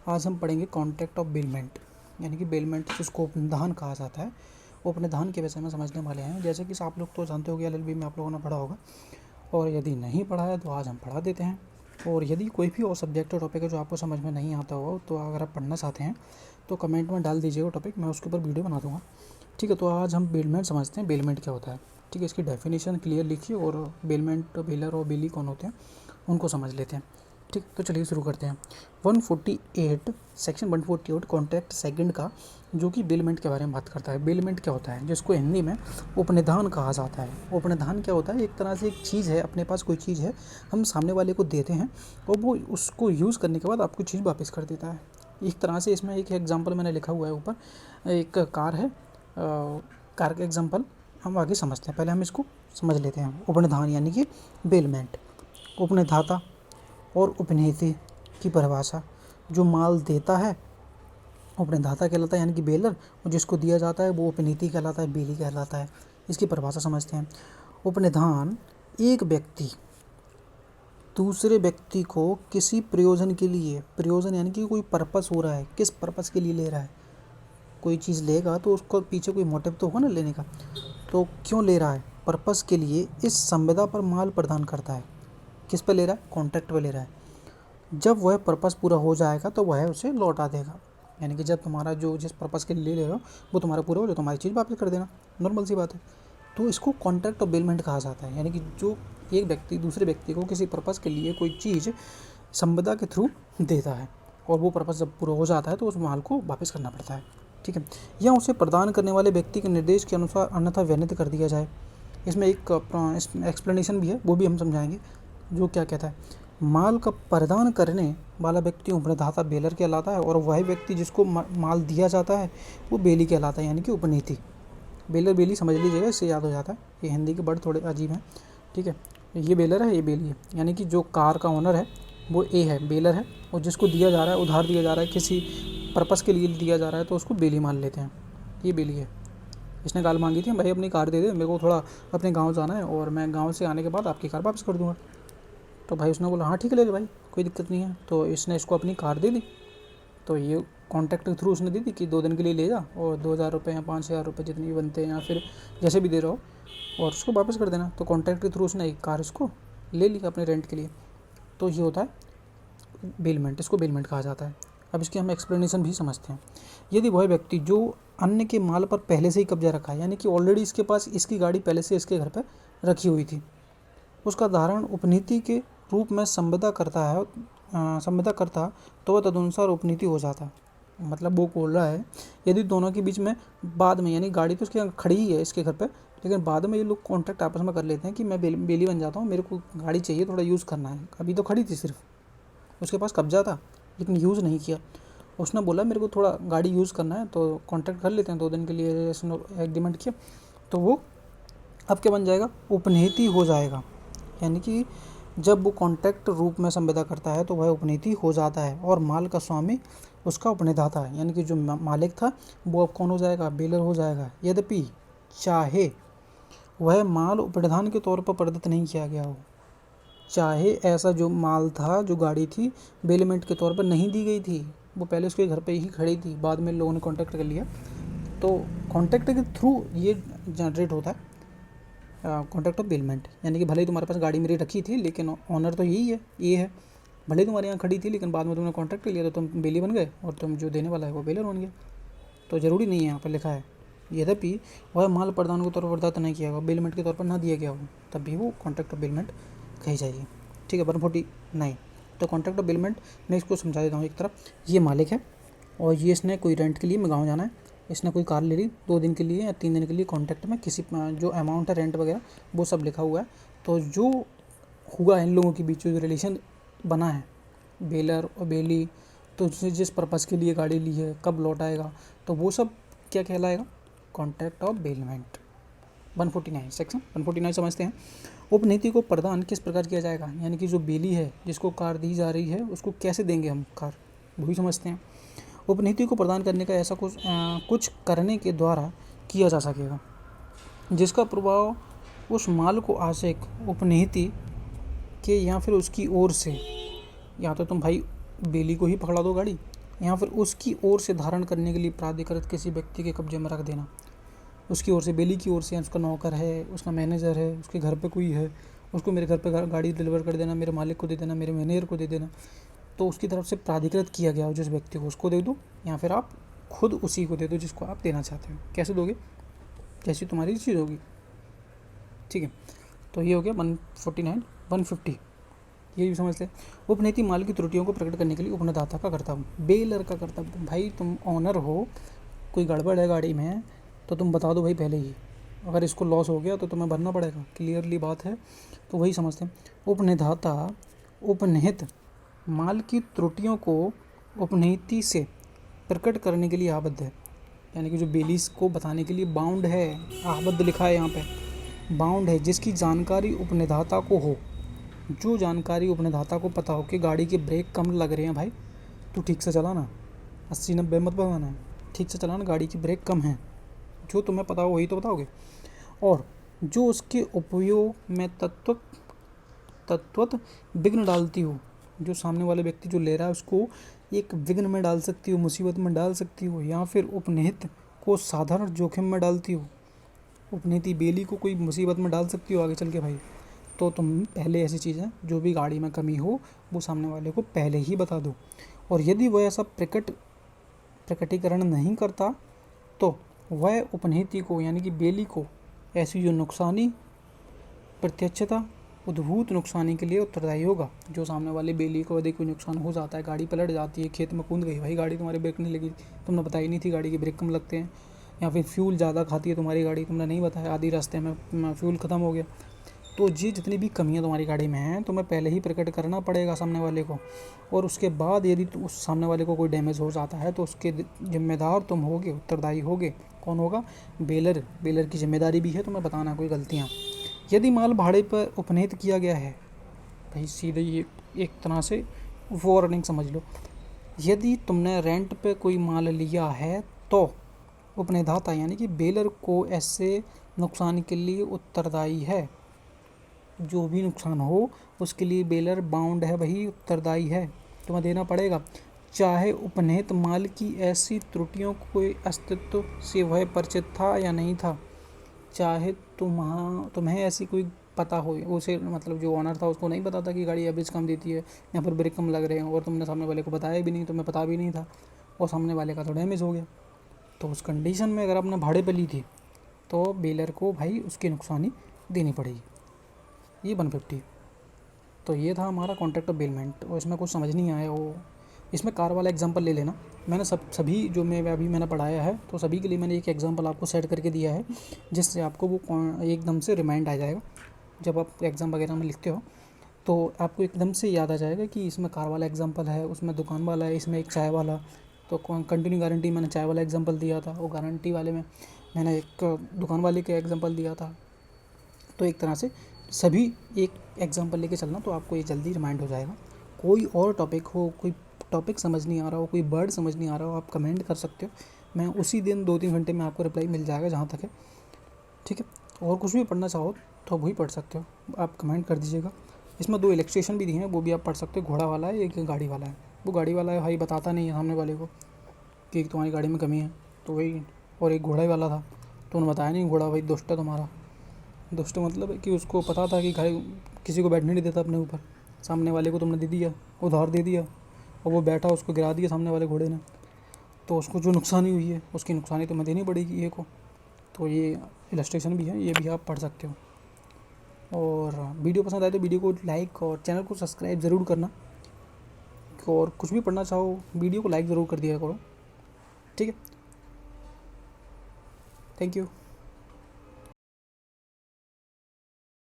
आज हम पढ़ेंगे कॉन्ट्रैक्ट ऑफ बेलमेंट, यानी कि बेलमेंट जिसको उपनिधान कहा जाता है, उपनिधान के विषय में समझने वाले हैं। जैसे कि आप लोग तो जानते हो कि एलएलबी में आप लोगों ने पढ़ा होगा, और यदि नहीं पढ़ा है तो आज हम पढ़ा देते हैं। और यदि कोई भी और सब्जेक्ट और टॉपिक है जो आपको समझ में नहीं आता हो, तो अगर आप पढ़ना चाहते हैं तो कमेंट में डाल दीजिएगा टॉपिक, मैं उसके ऊपर वीडियो बना दूँगा। ठीक है, तो आज हम बेलमेंट समझते हैं, बेलमेंट क्या होता है। ठीक है, इसकी डेफिनेशन क्लियर लिखिए और बेलमेंट, बेलर और बेली कौन होते हैं उनको समझ लेते हैं। ठीक, तो चलिए शुरू करते हैं। 148 सेक्शन 148 कॉन्ट्रैक्ट सेकंड का, जो कि बेलमेंट के बारे में बात करता है। बेलमेंट क्या होता है, जिसको हिंदी में उपनिधान कहा जाता है। उपनिधान क्या होता है, एक तरह से एक चीज़ है, अपने पास कोई चीज़ है, हम सामने वाले को देते हैं और वो उसको यूज़ करने के बाद आपको चीज़ वापस कर देता है। एक तरह से इसमें एक एग्जाम्पल मैंने लिखा हुआ है ऊपर, एक कार है, कार का एग्जाम्पल हम आगे समझते हैं। पहले हम इसको समझ लेते हैं। उपनिधान यानी कि बेलमेंट, उपनिधाता और उपनेता की परिभाषा। जो माल देता है उपनिधाता कहलाता है, यानी कि बेलर, और जिसको दिया जाता है वो उपनीति कहलाता है, बेली कहलाता है। इसकी परिभाषा समझते हैं। उपनिधान एक व्यक्ति दूसरे व्यक्ति को किसी प्रयोजन के लिए, प्रयोजन यानी कि कोई पर्पस हो रहा है, किस पर्पस के लिए ले रहा है, कोई चीज़ लेगा तो उसको पीछे कोई मोटिव तो होगा ना लेने का, तो क्यों ले रहा है, पर्पस के लिए इस संविदा पर माल प्रदान करता है। किस पे ले रहा है, कॉन्ट्रैक्ट पे ले रहा है। जब वह पर्पस पूरा हो जाएगा तो वह उसे लौटा देगा, यानी कि जब तुम्हारा जो जिस पर्पस के लिए ले रहे हो वो तुम्हारा पूरा हो जाए, तुम्हारी चीज़ वापस कर देना, नॉर्मल सी बात है। तो इसको कॉन्ट्रैक्ट ऑफ बेलमेंट कहा जाता है, यानी कि जो एक व्यक्ति दूसरे व्यक्ति को किसी पर्पस के लिए कोई चीज़ संविदा के थ्रू देता है, और वो पर्पस जब पूरा हो जाता है तो उस माल को वापस करना पड़ता है। ठीक है, या उसे प्रदान करने वाले व्यक्ति के निर्देश के अनुसार अन्यथा व्यनित कर दिया जाए। इसमें एक एक्सप्लेनेशन भी है, वो भी हम समझाएंगे। जो क्या कहता है, माल का प्रदान करने वाला व्यक्ति उपनिधाता बेलर कहलाता है, और वह व्यक्ति जिसको माल दिया जाता है वो बेली कहलाता है, यानी कि उपनीति। बेलर बेली समझ लीजिएगा, इससे याद हो जाता है। ये हिंदी के वर्ड थोड़े अजीब हैं। ठीक है, ये बेलर है, ये बेली है, यानी कि जो कार का ओनर है वो ए है, बेलर है, और जिसको दिया जा रहा है, उधार दिया जा रहा है, किसी पर्पस के लिए दिया जा रहा है, तो उसको बेली मान लेते हैं। ये बेली है। इसने कार मांगी थी, भाई अपनी कार दे दे, मेरे को थोड़ा अपने गाँव जाना है और मैं गाँव से आने के बाद आपकी कार वापस कर दूँगा। तो भाई उसने बोला हाँ ठीक है ले ले भाई, कोई दिक्कत नहीं है। तो इसने इसको अपनी कार दे दी। तो ये कॉन्ट्रैक्ट के थ्रू उसने दे दी कि 2 दिन के लिए ले जा, और 2,000 रुपये या 5,000 रुपये जितने भी बनते हैं, या फिर जैसे भी दे रहा हो, और उसको वापस कर देना। तो कॉन्ट्रैक्ट के थ्रू उसने एक कार इसको ले ली अपने रेंट के लिए। तो ये होता है बेलमेंट, इसको बेलमेंट कहा जाता है। अब इसकी हम एक्सप्लेनेशन भी समझते हैं। यदि वह व्यक्ति जो अन्य के माल पर पहले से ही कब्जा रखा है, यानी कि ऑलरेडी इसके पास इसकी गाड़ी पहले से इसके घर पर रखी हुई थी, उसका धारण उपनीति के रूप में संविदा करता है, संविदा करता तो वह तदनुसार उपनीति हो जाता। मतलब वो बोल रहा है, यदि दोनों के बीच में बाद में, यानी गाड़ी तो उसके खड़ी ही है इसके घर पे, लेकिन बाद में ये लोग कॉन्ट्रैक्ट आपस में कर लेते हैं कि मैं बेली बन जाता हूँ, मेरे को गाड़ी चाहिए, थोड़ा यूज़ करना है। अभी तो खड़ी थी, सिर्फ उसके पास कब्जा था लेकिन यूज़ नहीं किया। उसने बोला मेरे को थोड़ा गाड़ी यूज़ करना है, तो कॉन्ट्रैक्ट कर लेते हैं, 2 दिन के लिए एग्रीमेंट किया। तो वो अब क्या बन जाएगा, उपनीति हो जाएगा। यानी कि जब वो कॉन्ट्रैक्ट रूप में संविदा करता है तो वह उपनीति हो जाता है, और माल का स्वामी उसका उपनिधाता है, यानी कि जो मालिक था वो अब कौन हो जाएगा, बेलर हो जाएगा। यद्यपि चाहे वह माल उपनिधान के तौर पर प्रदत्त नहीं किया गया हो, चाहे ऐसा जो माल था, जो गाड़ी थी, बेलमेंट के तौर पर नहीं दी गई थी, वो पहले उसके घर पे ही खड़ी थी, बाद में लोगों ने कॉन्ट्रैक्ट कर लिया। तो कॉन्ट्रैक्ट के थ्रू ये जनरेट होता है कॉन्ट्रैक्ट ऑफ बेलमेंट, यानी कि भले ही तुम्हारे पास गाड़ी मेरी रखी थी लेकिन ऑनर तो यही है, ये है। भले ही तुम्हारे यहाँ खड़ी थी लेकिन बाद में तुमने कॉन्ट्रैक्ट कर लिया, तो तुम बेली बन गए, और तुम जो देने वाला है वो बेलर बन गया। तो ज़रूरी नहीं है, यहाँ पर लिखा है यद्यपि वह माल प्रदान के तौर पर प्रदत्त नहीं किया गया, बेलमेंट के तौर पर ना दिया गया हो, तब भी वो कॉन्ट्रैक्ट ऑफ बेलमेंट कही जाएगी। ठीक है, 149। तो कॉन्ट्रैक्ट ऑफ बेलमेंट मैं इसको समझा देता हूँ। एक तरफ ये मालिक है, और ये इसने कोई रेंट के लिए, मैं गाँव जाना है, इसने कोई कार ले ली 2 दिन के लिए या 3 दिन के लिए, कॉन्ट्रैक्ट में किसी जो अमाउंट है रेंट वगैरह वो सब लिखा हुआ है। तो जो हुआ इन लोगों के बीच जो रिलेशन बना है, बेलर और बेली, तो जिस पर्पज़ के लिए गाड़ी ली है, कब लौटाएगा, तो वो सब क्या कहलाएगा, कॉन्ट्रैक्ट ऑफ बेलमेंट। 149 सेक्शन 149 समझते हैं। उपनीति को प्रदान किस प्रकार किया जाएगा, यानी कि जो बेली है जिसको कार दी जा रही है उसको कैसे देंगे हम कार, वही समझते हैं। उपनीति को प्रदान करने का ऐसा कुछ करने के द्वारा किया जा सकेगा जिसका प्रभाव उस माल को आशिक उपनीति के या फिर उसकी ओर से, या तो तुम भाई बेली को ही पकड़ा दो गाड़ी, या फिर उसकी ओर से धारण करने के लिए प्राधिकृत किसी व्यक्ति के कब्जे में रख देना। उसकी ओर से, बेली की ओर से, उसका नौकर है, उसका मैनेजर है, उसके घर पे कोई है, उसको मेरे घर पे गाड़ी डिलीवर कर देना, मेरे मालिक को दे देना, मेरे मैनेजर को दे देना। तो उसकी तरफ से प्राधिकृत किया गया हो जिस व्यक्ति को, उसको दे दो, या फिर आप खुद उसी को दे दो जिसको आप देना चाहते हो। कैसे दोगे? जैसी तुम्हारी चीज़ होगी। ठीक है, तो ये हो गया 149। 150 ये भी समझ लें। उपनीति माल की त्रुटियों को प्रकट करने के लिए उपनदाता का कर्तव्य, बेलर का कर्तव्य। भाई तुम ऑनर हो, कोई गड़बड़ है गाड़ी में तो तुम बता दो भाई पहले ही, अगर इसको लॉस हो गया तो तुम्हें भरना पड़ेगा। क्लियरली बात है, तो वही समझते हैं। उपनिधाता उपनिहित माल की त्रुटियों को उपनीति से प्रकट करने के लिए आबद्ध है, यानी कि जो बेलीस को बताने के लिए बाउंड है, आबद्ध लिखा है यहाँ पे, बाउंड है, जिसकी जानकारी उपनिधाता को हो। जो जानकारी उपनिधाता को पता हो कि गाड़ी के ब्रेक कम लग रहे हैं, भाई तू ठीक से चलाना, 80-90 मत भगाना है, ठीक से चलाना, गाड़ी की ब्रेक कम है, जो तुम्हें पता हो वही तो बताओगे। और जो उसके उपयोग में तत्वत विघ्न डालती हो, जो सामने वाले व्यक्ति जो ले रहा है उसको एक विघ्न में डाल सकती हो, मुसीबत में डाल सकती हो, या फिर उपनिहित को साधारण जोखिम में डालती हो। उपनीति बेली को कोई मुसीबत में डाल सकती हो आगे चल के भाई, तो तुम पहले ऐसी चीज़ें जो भी गाड़ी में कमी हो वो सामने वाले को पहले ही बता दो। और यदि वह ऐसा प्रकटीकरण नहीं करता तो वह उपनीति को, यानी कि बेली को, ऐसी जो नुकसानी प्रत्यक्षता उद्भूत नुकसानी के लिए उत्तरदायी होगा। जो सामने वाले बेली को यदि कोई नुकसान हो जाता है, गाड़ी पलट जाती है, खेत में कूद गई, भाई गाड़ी तुम्हारी ब्रेक नहीं लगी, तुमने बताई नहीं थी गाड़ी के ब्रेक कम लगते हैं, या फिर फ्यूल ज़्यादा खाती है तुम्हारी गाड़ी, तुमने नहीं बताया, आधी रास्ते में फ्यूल ख़त्म हो गया, तो ये जितनी भी कमियां तुम्हारी गाड़ी में हैं तुम्हें पहले ही प्रकट करना पड़ेगा सामने वाले को। और उसके बाद यदि उस सामने वाले को कोई डैमेज हो जाता है तो उसके जिम्मेदार तुम होगे, उत्तरदायी होगे। कौन होगा? बेलर। बेलर की जिम्मेदारी भी है तुम्हें बताना कोई गलतियाँ। यदि माल भाड़े पर उपनीत किया गया है, भाई सीधे ये एक तरह से वार्निंग समझ लो, यदि तुमने रेंट पे कोई माल लिया है तो उपनिधाता यानी कि बेलर को ऐसे नुकसान के लिए उत्तरदायी है। जो भी नुकसान हो उसके लिए बेलर बाउंड है, वही उत्तरदायी है, तुम्हें देना पड़ेगा। चाहे उपनिहित माल की ऐसी त्रुटियों कोई अस्तित्व से वह परिचित था या नहीं था, चाहे तुम्हें ऐसी कोई पता हो, उसे मतलब जो ऑनर था उसको नहीं पता था कि गाड़ी एवरेज कम देती है या फिर ब्रेक कम लग रहे हैं, और तुमने सामने वाले को बताया भी नहीं, तुम्हें पता भी नहीं था, और सामने वाले का तो डैमेज हो गया, तो उस कंडीशन में अगर आपने भाड़े पे ली थी तो बेलर को भाई उसकी नुकसानी देनी पड़ेगी। ये 150। तो ये था हमारा कॉन्ट्रैक्ट ऑफ बेलमेंट। और इसमें कुछ समझ नहीं आया हो, इसमें कार वाला एग्जांपल ले लेना। मैंने सभी जो मैंने पढ़ाया है तो सभी के लिए मैंने एक एग्जांपल आपको सेट करके दिया है, जिससे आपको वो एकदम से रिमाइंड आ जाएगा। जब आप एग्ज़ाम वगैरह में लिखते हो तो आपको एकदम से याद आ जाएगा कि इसमें कार वाला एग्जांपल है, उसमें दुकान वाला है, इसमें एक चाय वाला। तो कंटिन्यू गारंटी मैंने चाय वाला एग्जांपल दिया था, और गारंटी वाले में मैंने एक दुकान वाले का एग्जांपल दिया था। तो एक तरह से सभी एक एग्जांपल लेके चलना, तो आपको ये जल्दी रिमाइंड हो जाएगा। कोई और टॉपिक हो, कोई टॉपिक समझ नहीं आ रहा हो, कोई वर्ड समझ नहीं आ रहा हो, आप कमेंट कर सकते हो। मैं उसी दिन 2-3 घंटे में आपको रिप्लाई मिल जाएगा जहाँ तक है, ठीक है। और कुछ भी पढ़ना चाहो तो वही पढ़ सकते हो, आप कमेंट कर दीजिएगा। इसमें 2 इलस्ट्रेशन भी दिए हैं, वो भी आप पढ़ सकते हो। घोड़ा वाला है, एक गाड़ी वाला है। वो गाड़ी वाला है भाई बताता नहीं है सामने वाले को कि तुम्हारी गाड़ी में कमी है, तो वही। और एक घोड़ा ही वाला था तो उन्होंने बताया नहीं, घोड़ा भाई दुष्ट है तुम्हारा। दुष्ट मतलब है कि उसको पता था कि गाड़ी किसी को बैठने नहीं देता अपने ऊपर, सामने वाले को तुमने दे दिया, उधार दे दिया, और वो बैठा, उसको गिरा दिया सामने वाले घोड़े ने, तो उसको जो नुकसानी हुई है उसकी नुकसानी तुम्हें देनी पड़ेगी ये को। तो ये इलस्ट्रेशन भी है, ये भी आप पढ़ सकते हो। और वीडियो पसंद आए तो वीडियो को लाइक और चैनल को सब्सक्राइब ज़रूर करना। और कुछ भी पढ़ना चाहो वीडियो को लाइक ज़रूर कर दिया करो, ठीक है। Thank you.